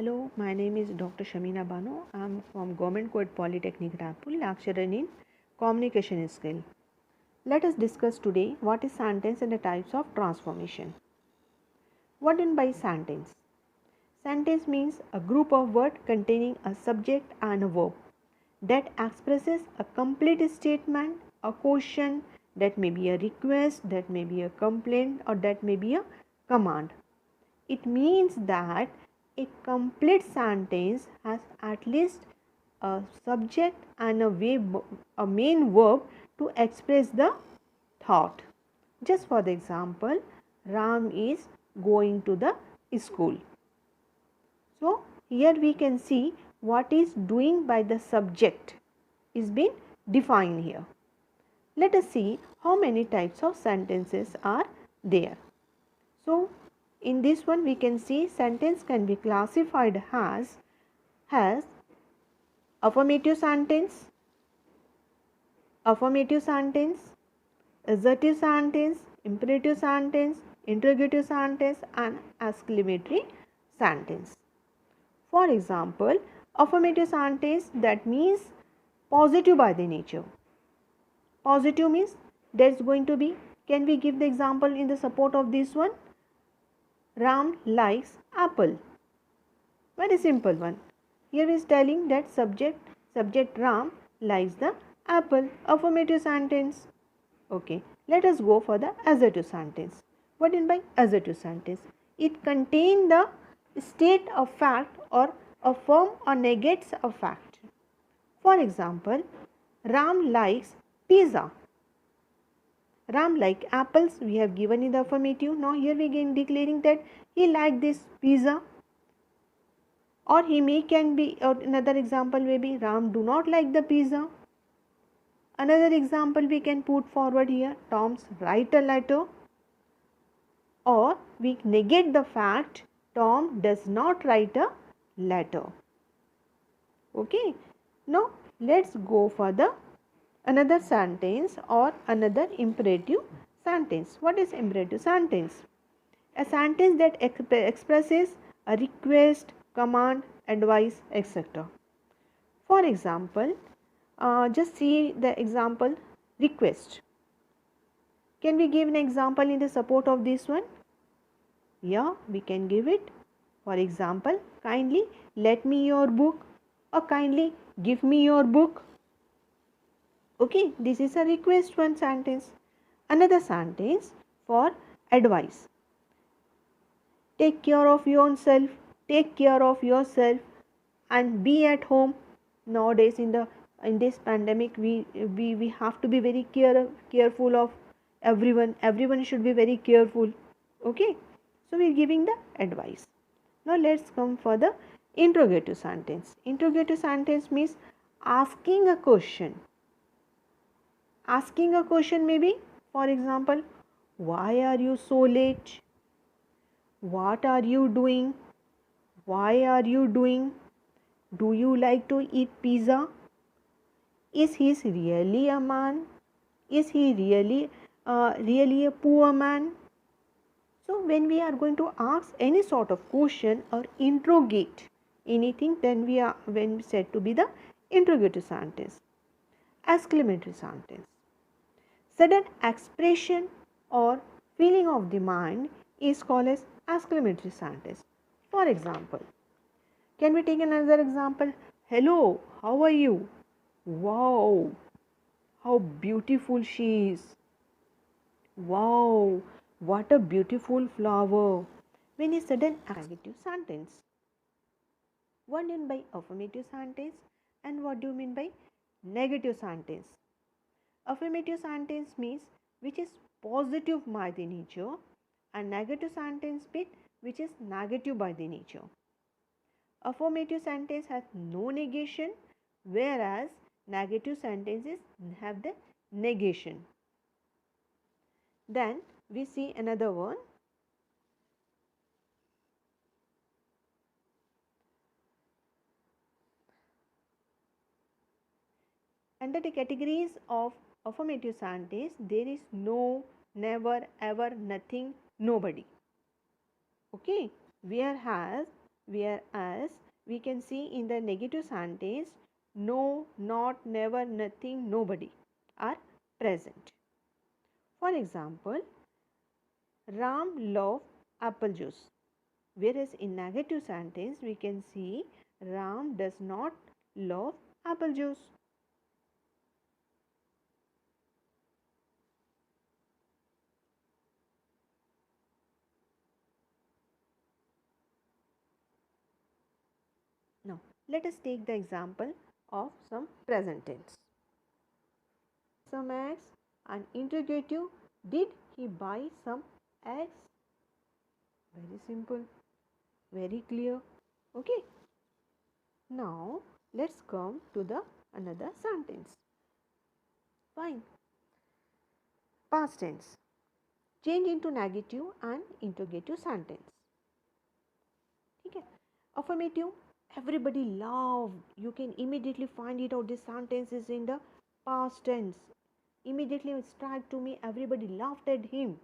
Hello, my name is Dr. Shamina Bano. I am from Government Coed Polytechnic Raipur, lecturer in communication skill. Let us discuss today what is sentence and the types of transformation. What do you mean by sentence? Sentence means a group of words containing a subject and a verb that expresses a complete statement, a question, that may be a request, that may be a complaint, or that may be a command. It means that a complete sentence has at least a subject and a main verb to express the thought. Just for the example, Ram is going to the school. So, here we can see what is doing by the subject is being defined here. Let us see how many types of sentences are there. So, in this one we can see sentence can be classified as affirmative sentence, assertive sentence, imperative sentence, interrogative sentence and exclamatory sentence. For example, affirmative sentence, that means positive by the nature. Positive means that's going to be, can we give the example in the support of this one? Ram likes apple. Very simple one. Here is telling that subject Ram likes the apple. Affirmative sentence. Okay, let us go for the assertive sentence. What do you mean by assertive sentence? It contains the state of fact or affirm or negates a fact. For example, Ram likes pizza. Ram like apples, we have given in the affirmative. Now here we again declaring that he like this pizza. Or he may can be, or another example may be Ram do not like the pizza. Another example we can put forward here, Tom's write a letter. Or we negate the fact Tom does not write a letter. Okay. Now let's go for the another sentence or another imperative sentence. What is imperative sentence? A sentence that expresses a request, command, advice, etc. For example, just see the example request. Can we give an example in the support of this one? Yeah, we can give it. For example, kindly let me your book or kindly give me your book. Okay, this is a request one sentence. Another sentence for advice. Take care of yourself, take care of yourself and be at home. Nowadays in this pandemic we have to be very careful of everyone should be very careful. Okay, so we are giving the advice. Now let's come for the interrogative sentence. Interrogative sentence means asking a question. Asking a question maybe, for example, why are you so late? What are you doing? Why are you doing? Do you like to eat pizza? Is he really a man? Is he really a poor man? So when we are going to ask any sort of question or interrogate anything, then when we said to be the interrogative sentence. Exclamatory sentence. Sudden expression or feeling of the mind is called as exclamatory sentence. For example, can we take another example? Hello, how are you? Wow, how beautiful she is. Wow, what a beautiful flower. When a sudden affirmative sentence. What do you mean by affirmative sentence and what do you mean by negative sentence? Affirmative sentence means which is positive by the nature and negative sentence bit which is negative by the nature. Affirmative sentence has no negation whereas negative sentences have the negation. Then we see another one. Under the categories of affirmative sentence, there is no, never, ever, nothing, nobody. Okay, whereas whereas we can see in the negative sentence no, not, never, nothing, nobody are present. For example, Ram loved apple juice. Whereas in negative sentence we can see Ram does not love apple juice. Now let us take the example of some present tense. Some eggs and interrogative, did he buy some eggs? Very simple, very clear. Okay. Now let's come to the another sentence. Fine. Past tense. Change into negative and interrogative sentence. Okay. Affirmative. Everybody loved. You can immediately find it out. This sentence is in the past tense. Immediately strike to me. Everybody laughed at him.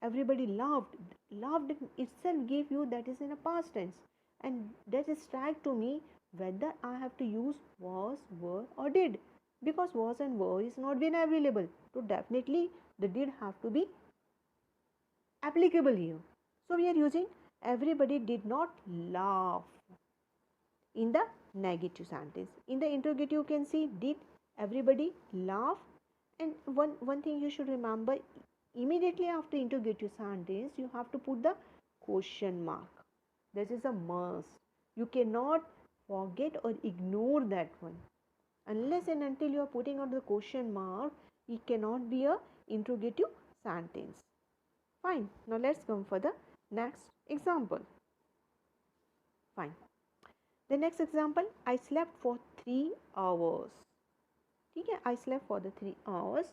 Everybody loved. Loved itself gave you that is in a past tense. And that is strike to me whether I have to use was, were or did. Because was and were is not been available. So definitely the did have to be applicable here. So we are using everybody did not laugh in the negative sentence. In the interrogative you can see did everybody laugh, and one thing you should remember, immediately after interrogative sentence you have to put the question mark. This is a must. You cannot forget or ignore that one. Unless and until you are putting out the question mark, it cannot be a interrogative sentence. Fine. Now let's come for the next example. Fine. The next example, I slept for 3 hours. Okay, I slept for the 3 hours.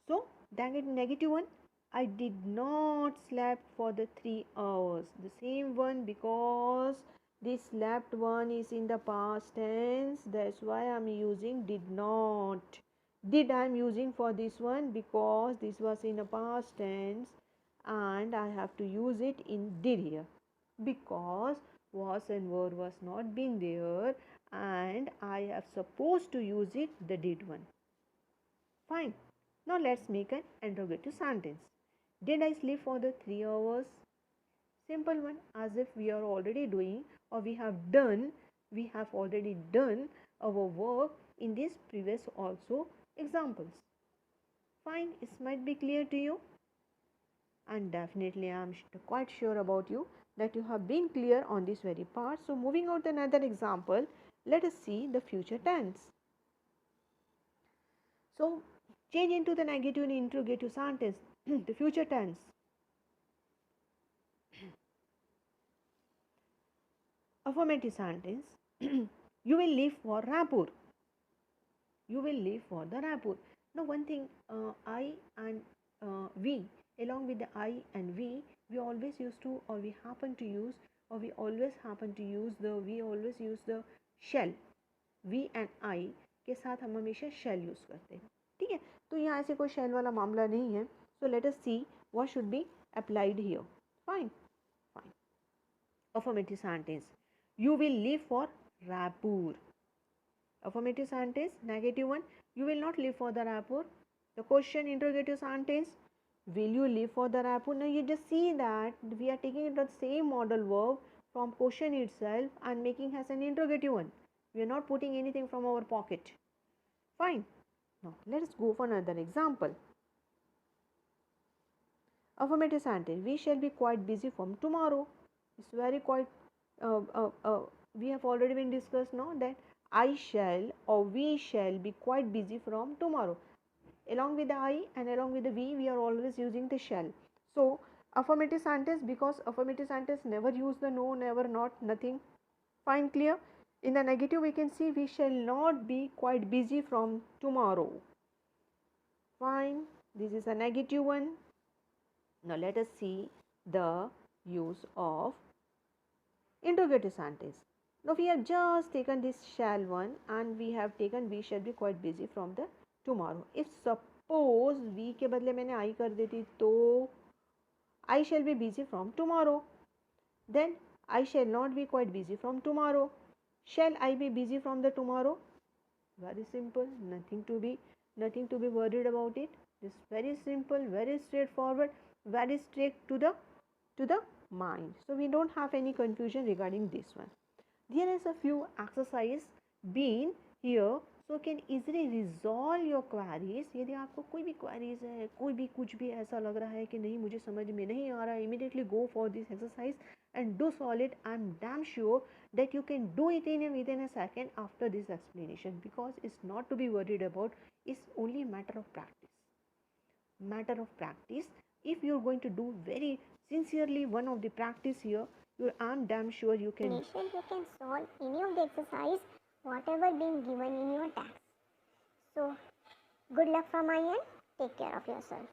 So, negative one, I did not slept for the 3 hours. The same one, because this slept one is in the past tense. That's why I am using did not. Did I am using for this one because this was in a past tense and I have to use it in did here, because was and were was not been there and I have supposed to use it the did one. Fine. Now let's make an interrogative sentence. Did I sleep for the 3 hours? Simple one, as if we are already doing or we have already done our work in these previous also examples. Fine, it might be clear to you. And definitely I am quite sure about you that you have been clear on this very part. So moving on to another example, let us see the future tense. So change into the negative and interrogative sentence, the future tense. Affirmative sentence, you will leave for Raipur. You will leave for the Raipur. Now one thing, I and we, along with the I and we always used to, or we happen to use, or we always happen to use we always use the shall. We and I के साथ हम हमेशा shall use करते हैं. ठीक है, तो यहाँ ऐसे कोई shall वाला मामला नहीं है. So let us see what should be applied here. Fine. Affirmative sentence, you will leave for Raipur. Affirmative sentence, negative one, you will not leave for the Raipur. The question, interrogative sentence, will you leave for the Raipur? Now you just see that we are taking the same model verb from question itself and making as an interrogative one. We are not putting anything from our pocket. Fine. Now let us go for another example. Affirmative sentence, we shall be quite busy from tomorrow. It's very quite, we have already been discussed now that I shall or we shall be quite busy from tomorrow. Along with the I and along with the we are always using the shall. So affirmative sentence, because affirmative sentence never use the no, never, not, nothing. Fine, clear? In the negative we can see we shall not be quite busy from tomorrow. Fine, this is a negative one. Now let us see the use of interrogative sentence. Now we have just taken this shall one and we have taken we shall be quite busy from the tomorrow. If suppose we के बदले मैंने I कर देती तो I shall be busy from tomorrow, then I shall not be quite busy from tomorrow. Shall I be busy from the tomorrow? Very simple, nothing to be worried about it. This very simple, very straightforward, very straight to the mind. So we don't have any confusion regarding this one. There is a few exercise been here, so can easily resolve your queries. यदि आपको कोई भी queries है, कोई भी कुछ भी ऐसा लग रहा है कि नहीं मुझे समझ में नहीं आ रहा है, immediately go for this exercise and do solve it. I'm damn sure that you can do it within a second after this explanation, because it's not to be worried about. It's only a matter of practice. If you're going to do very sincerely one of the practice here, I'm damn sure you can. You can solve any of the exercise whatever being given in your task. So good luck from my end. Take care of yourself.